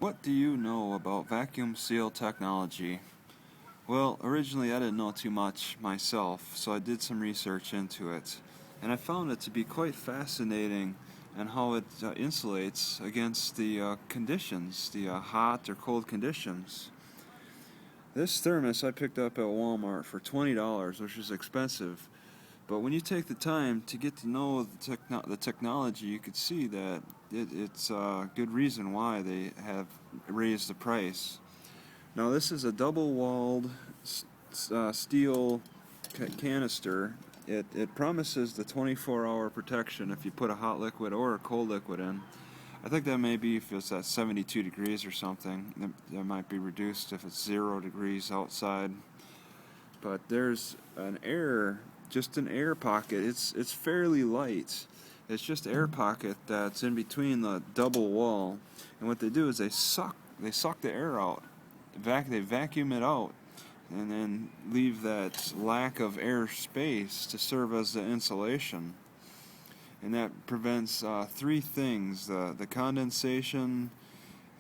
What do you know about vacuum seal technology? Well, originally I didn't know too much myself, so I did some research into it, and I found it to be quite fascinating and how it insulates against the conditions, the hot or cold conditions. This thermos I picked up at Walmart for $20, which is expensive, but when you take the time to get to know the technology, you could see that it's a good reason why they have raised the price. Now this is a double-walled steel canister. It promises the 24-hour protection if you put a hot liquid or a cold liquid in. I think that may be if it's at 72 degrees or something. That might be reduced if it's 0 degrees outside. But there's just an air pocket. It's fairly light. It's just air pocket that's in between the double wall. And what they do is they suck the air out. They vacuum it out and then leave that lack of air space to serve as the insulation. And that prevents three things: the condensation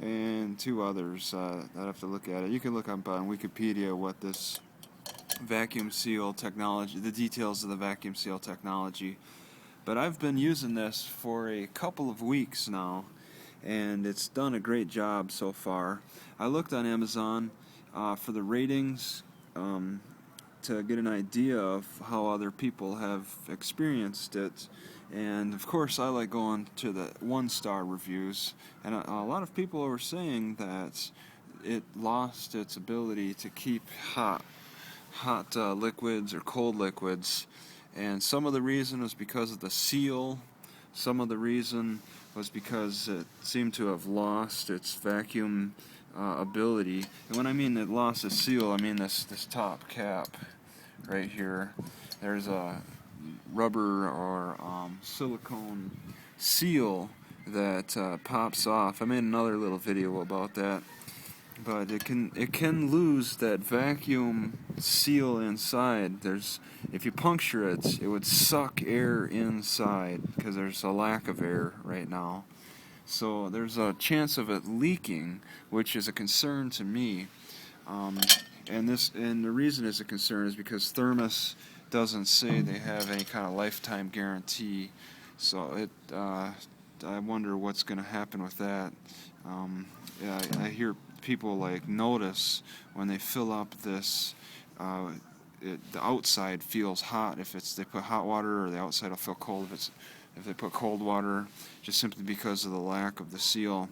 and two others. I'd have to look at it. You can look up on Wikipedia what this vacuum seal technology, the details of the vacuum seal technology. But I've been using this for a couple of weeks now, and it's done a great job so far. I looked on Amazon for the ratings to get an idea of how other people have experienced it, and of course I like going to the 1-star reviews, and a lot of people were saying that it lost its ability to keep hot liquids or cold liquids, and some of the reason was because of the seal. Some of the reason was because it seemed to have lost its vacuum ability. And when I mean it lost its seal, I mean this top cap right here. There's a rubber or silicone seal that pops off. I made another little video about that. But it can lose that vacuum seal inside. If you puncture it, it would suck air inside because there's a lack of air right now. So there's a chance of it leaking, which is a concern to me. And the reason it's a concern is because Thermos doesn't say they have any kind of lifetime guarantee. So I wonder what's going to happen with that. I hear people notice when they fill up this, the outside feels hot if they put hot water, or the outside will feel cold if they put cold water, just simply because of the lack of the seal,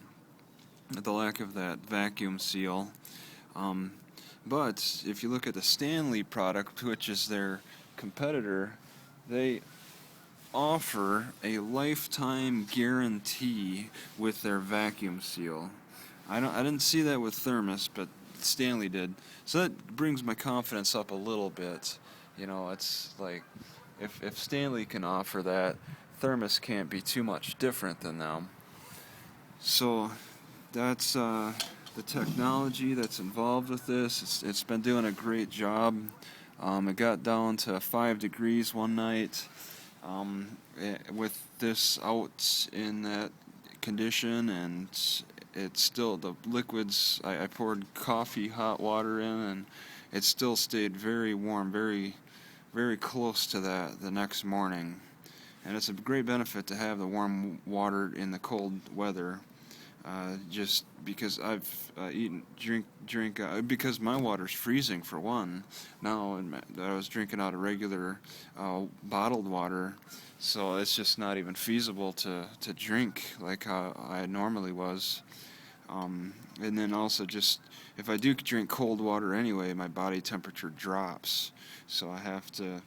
the lack of that vacuum seal. But if you look at the Stanley product, which is their competitor, they offer a lifetime guarantee with their vacuum seal. I didn't see that with Thermos, but Stanley did. So that brings my confidence up a little bit. It's like if Stanley can offer that, Thermos can't be too much different than them. So that's the technology that's involved with this. It's been doing a great job. It got down to 5 degrees one night with this out in that condition, and it's still, the liquids, I poured coffee hot water in, and it still stayed very warm, very, very close to that the next morning. And it's a great benefit to have the warm water in the cold weather, just because I've drink because my water's freezing for one now, and I was drinking out of regular bottled water, so it's just not even feasible to drink like how I normally was. And then also, just if I do drink cold water anyway, my body temperature drops, so I have to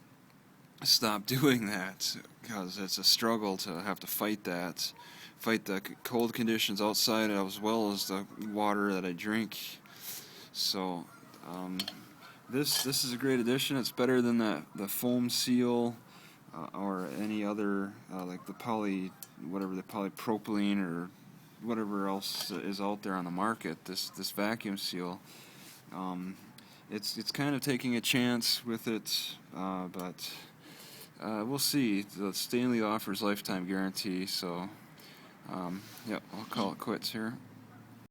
stop doing that because it's a struggle to have to fight the cold conditions outside as well as the water that I drink. So this is a great addition. It's better than the foam seal or any other like the polypropylene or whatever else is out there on the market. This vacuum seal, it's kind of taking a chance with it, but we'll see. The Stanley offers lifetime guarantee, so yeah, I'll call it quits here.